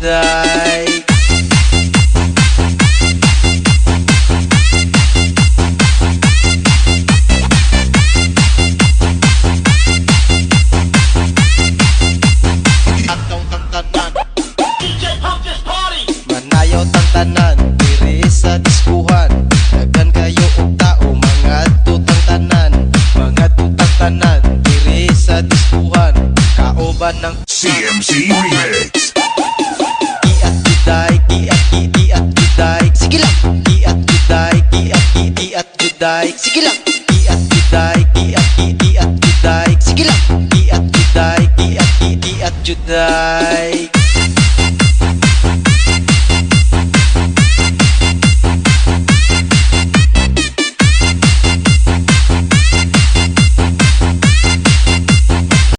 juday. Manayaw tang tanan diri sa diskuhan, daghan kayo og tao mga tutang tanan, mga tutang tanan diri sa diskuhan, kauban ng CMC Remix. Kiat juday, kiat juday, sige lang. Kiat juday, kiat juday, sige lang. Kiat juday, kiat juday, sige lang. Kiat juday, kiat juday.